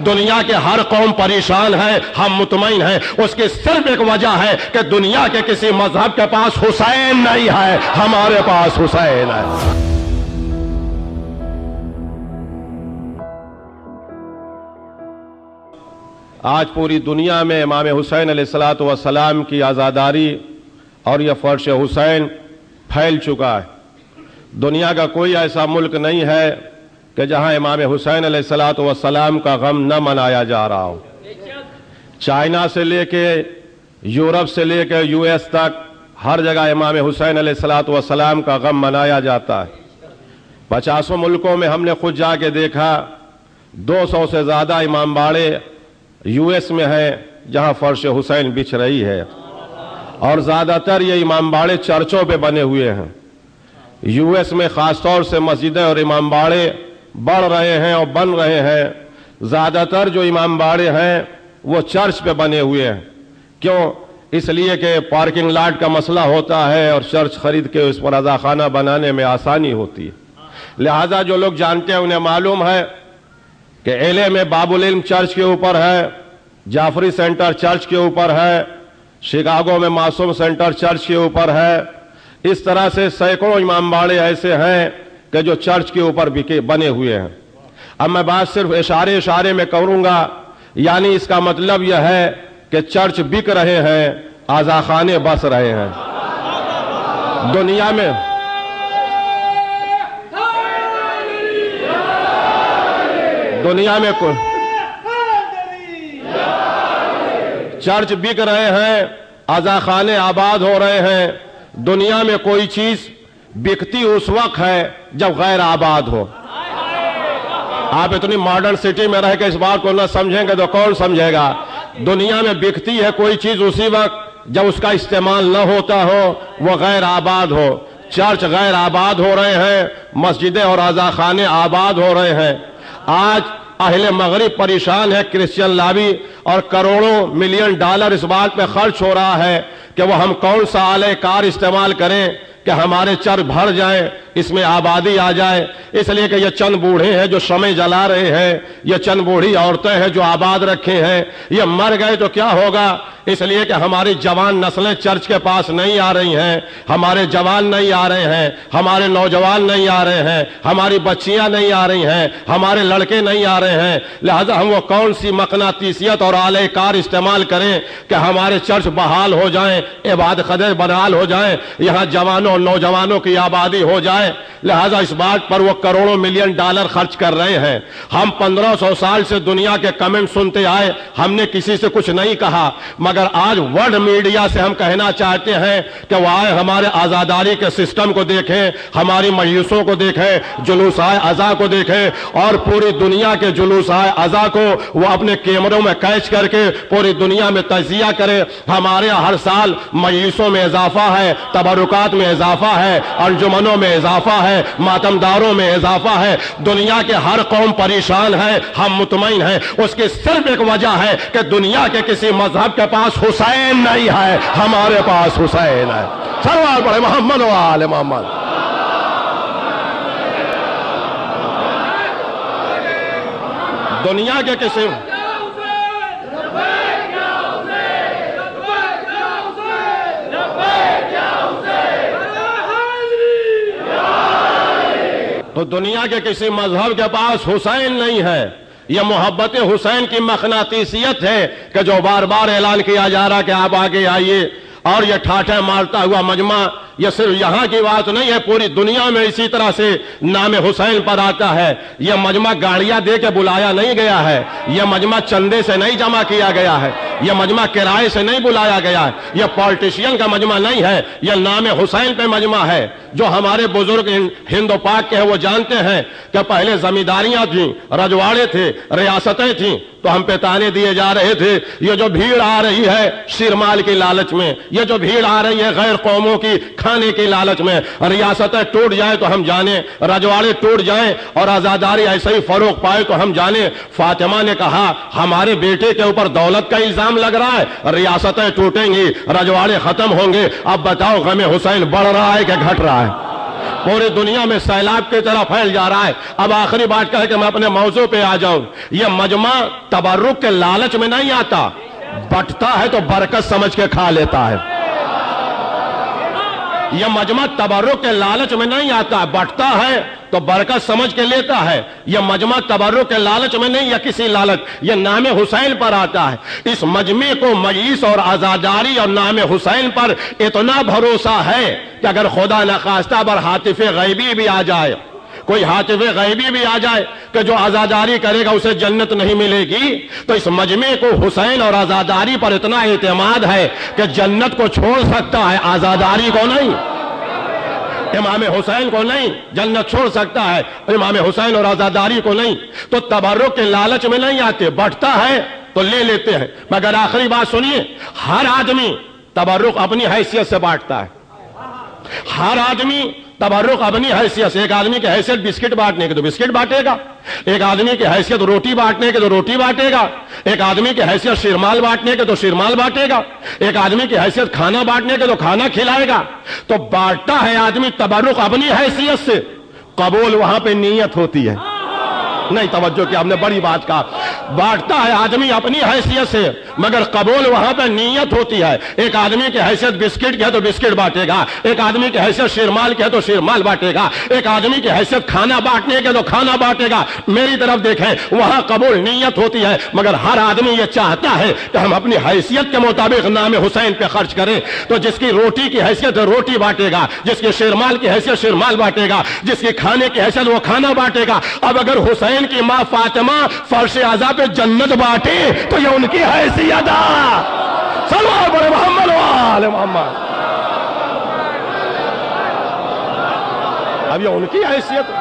دنیا کے ہر قوم پریشان ہے، ہم مطمئن ہیں، اس کی صرف ایک وجہ ہے کہ دنیا کے کسی مذہب کے پاس حسین نہیں ہے، ہمارے پاس حسین ہے۔ آج پوری دنیا میں امام حسین علیہ السلام کی عزاداری اور یہ فرش حسین پھیل چکا ہے۔ دنیا کا کوئی ایسا ملک نہیں ہے کہ جہاں امام حسین علیہ السلام کا غم نہ منایا جا رہا ہو۔ چائنا سے لے کے یورپ سے لے کے یو ایس تک ہر جگہ امام حسین علیہ السلام کا غم منایا جاتا ہے۔ 50 ملکوں میں ہم نے خود جا کے دیکھا، 200 سے زیادہ امام باڑے یو ایس میں ہے جہاں فرش حسین بچھ رہی ہے، اور زیادہ تر یہ امام باڑے چرچوں پہ بنے ہوئے ہیں۔ یو ایس میں خاص طور سے مسجدیں اور امام باڑے بڑھ رہے ہیں اور بن رہے ہیں۔ زیادہ تر جو امام باڑے ہیں وہ چرچ پہ بنے ہوئے ہیں۔ کیوں؟ اس لیے کہ پارکنگ لاٹ کا مسئلہ ہوتا ہے اور چرچ خرید کے اس پر عزاخانہ بنانے میں آسانی ہوتی ہے۔ لہذا جو لوگ جانتے ہیں انہیں معلوم ہے کہ ایلے میں باب العلم چرچ کے اوپر ہے، جعفری سینٹر چرچ کے اوپر ہے، شکاگو میں معصوم سینٹر چرچ کے اوپر ہے۔ اس طرح سے سینکڑوں امام باڑے ایسے ہیں کہ جو چرچ کے اوپر بنے ہوئے ہیں۔ اب میں بات صرف اشارے میں کروں گا، یعنی اس کا مطلب یہ ہے کہ چرچ بک رہے ہیں، عزاخانے بس رہے ہیں۔ دنیا میں چرچ بک رہے ہیں، عزاخانے آباد ہو رہے ہیں۔ دنیا میں کوئی چیز بکتی اس وقت ہے جب غیر آباد ہو۔ آپ اتنی ماڈرن سٹی میں رہ کے اس بات کو نہ سمجھیں گے تو کون سمجھے گا؟ دنیا میں بکتی ہے کوئی چیز اسی وقت جب اس کا استعمال نہ ہوتا ہو، وہ غیر آباد ہو۔ چرچ غیر آباد ہو رہے ہیں، مسجدیں اور عزاخانے آباد ہو رہے ہیں۔ آج اہل مغرب پریشان ہے، کرسچن لابی، اور کروڑوں ملین ڈالر اس بات پہ خرچ ہو رہا ہے کہ وہ ہم کون سا آلہ کار استعمال کریں کہ ہمارے چرچ بھر جائیں، اس میں آبادی آ جائے۔ اس لیے کہ یہ چند بوڑھے ہیں جو شمع جلا رہے ہیں، یہ چند بوڑھی عورتیں ہیں جو آباد رکھے ہیں، یہ مر گئے تو کیا ہوگا؟ اس لیے کہ ہماری جوان نسلیں چرچ کے پاس نہیں آ رہی ہیں، ہمارے جوان نہیں آ رہے ہیں، ہمارے نوجوان نہیں آ رہے ہیں، ہماری بچیاں نہیں آ رہی ہیں، ہمارے لڑکے نہیں آ رہے ہیں۔ لہذا ہم وہ کون سی مقناطیسیت اور آلہ کار استعمال کریں کہ ہمارے چرچ بحال ہو جائیں، عبادت خانہ بحال ہو جائیں، یہاں جوانوں اور نوجوانوں کی آبادی ہو جائے۔ لہذا اس بات پر وہ کروڑوں ملین ڈالر خرچ کر رہے ہیں۔ ہم 1500 سال سے دنیا کے کمنٹ سنتے آئے، ہم نے کسی سے کچھ نہیں کہا، مگر آج ورلڈ میڈیا سے ہم کہنا چاہتے ہیں کہ وہ آئے ہمارے آزاداری کے سسٹم کو دیکھیں، ہماری مجلسوں کو دیکھیں، جلوسائے عزا کو دیکھیں، اور پوری دنیا کے جلوسائے عزا کو وہ اپنے کیمروں میں کیچ کر کے پوری دنیا میں تجزیہ کریں۔ ہمارے ہر سال مجلسوں میں اضافہ ہے، تبرکات میں اضافہ ہے، انجمنوں میں اضافہ ہے، ماتمداروں میں اضافہ ہے۔ دنیا کے ہر قوم پریشان ہے، ہم مطمئن ہیں، اس کی صرف ایک وجہ ہے کہ دنیا کے کسی مذہب کے پاس حسین نہیں ہے، ہمارے پاس حسین ہے۔ سروار پڑھے محمد و آل محمد۔ دنیا کے کسی تو دنیا کے کسی مذہب کے پاس حسین نہیں ہے۔ یہ محبت حسین کی مقناطیسیت ہے کہ جو بار بار اعلان کیا جا رہا کہ آپ آگے آئیے، اور یہ ٹھاٹھے مارتا ہوا مجمع یہ صرف یہاں کی بات نہیں ہے، پوری دنیا میں اسی طرح سے نام حسین پر آتا ہے۔ یہ مجمع گاڑیاں دے کے بلایا نہیں گیا ہے، یہ مجمع چندے سے نہیں جمع کیا گیا ہے، یہ مجمع کرائے سے نہیں بلایا گیا ہے، یہ پالیٹیشین کا مجمع نہیں ہے، یہ نام حسین پہ مجمع ہے۔ جو ہمارے بزرگ ہند و پاک کے ہیں وہ جانتے ہیں کہ پہلے زمینداریاں تھیں، رجواڑے تھے، ریاستیں تھیں، تو ہم پہ تانے دیے جا رہے تھے۔ یہ جو بھیڑ آ رہی ہے شیرمال کی لالچ میں، یہ جو بھیڑ آ رہی ہے غیر قوموں کی کھانے کی لالچ میں، ریاستیں ٹوٹ جائیں تو ہم جانیں، رجواڑے ٹوٹ جائیں اور آزاداری ایسے ہی فروغ پائے تو ہم جانیں۔ فاطمہ نے کہا ہمارے بیٹے کے اوپر دولت کا الزام لگ رہا ہے، ریاستیں ٹوٹیں گی، رجواڑے ختم ہوں گے، اب بتاؤ غم حسین بڑھ رہا ہے کہ گھٹ رہا ہے؟ پوری دنیا میں سیلاب کی طرح پھیل جا رہا ہے۔ اب آخری بات کہہ کہ میں اپنے موضوع پہ آ جاؤں، یہ مجمع تبرک کے لالچ میں نہیں آتا، بٹتا ہے تو برکت سمجھ کے کھا لیتا ہے۔ یہ مجمع تبرک کے لالچ میں نہیں آتا، بٹتا ہے تو برکت سمجھ کے لیتا ہے۔ یہ مجمع تبرک کے لالچ میں نہیں، یا کسی لالچ، یہ نام حسین پر آتا ہے۔ اس مجمع کو مجلس اور عزاداری اور نام حسین پر اتنا بھروسہ ہے کہ اگر خدا نخواستہ پر حاطف غیبی بھی آ جائے، کوئی حاطف غیبی بھی آ جائے کہ جو عزاداری کرے گا اسے جنت نہیں ملے گی، تو اس مجمع کو حسین اور عزاداری پر اتنا اعتماد ہے کہ جنت کو چھوڑ سکتا ہے، عزاداری کو نہیں، امام حسین کو نہیں۔ جنت چھوڑ سکتا ہے، امام حسین اور عزاداری کو نہیں۔ تو تبرک کے لالچ میں نہیں آتے، بٹتا ہے تو لے لیتے ہیں۔ مگر آخری بات سنیے، ہر آدمی تبرک اپنی حیثیت سے بانٹتا ہے۔ ہر آدمی تبرک اپنی حیثیت سے، ایک آدمی کی حیثیت بسکٹ بانٹنے کی تو بسکٹ بانٹے گا، ایک آدمی کی حیثیت روٹی بانٹنے کی تو روٹی بانٹے گا، ایک آدمی کی حیثیت شیرمال بانٹنے کی تو شیرمال بانٹے گا، ایک آدمی کی حیثیت کھانا بانٹنے کی تو کھانا کھلائے گا۔ تو بانٹتا ہے آدمی تبرک اپنی حیثیت سے، قبول وہاں پہ نیت ہوتی ہے۔ نہیں توجہ کی، ہم نے بڑی بات کہا، بانٹتا ہے آدمی اپنی حیثیت سے مگر قبول وہاں پہ نیت ہوتی ہے۔ ایک آدمی کی حیثیت بسکٹ کی ہے تو بسکٹ بانٹے گا، ایک آدمی کی حیثیت شیرمال کی ہے تو شیرمال بانٹے گا، ایک آدمی کی حیثیت کھانا بانٹنے کے تو کھانا بانٹے گا۔ میری طرف دیکھیں، وہاں قبول نیت ہوتی ہے مگر ہر آدمی یہ چاہتا ہے کہ ہم اپنی حیثیت کے مطابق نام حسین پہ خرچ کریں۔ تو جس کی روٹی کی حیثیت روٹی بانٹے گا، جس کی شیرمال کی حیثیت شیرمال بانٹے گا، جس کی کھانے کی حیثیت وہ کھانا بانٹے گا۔ اب اگر حسین کی ماں فاطمہ فرش عزا پہ جنت بانٹی تو یہ ان کی حیثیت ہے۔ صلو علی محمد و آل محمد۔ اب یہ ان کی حیثیت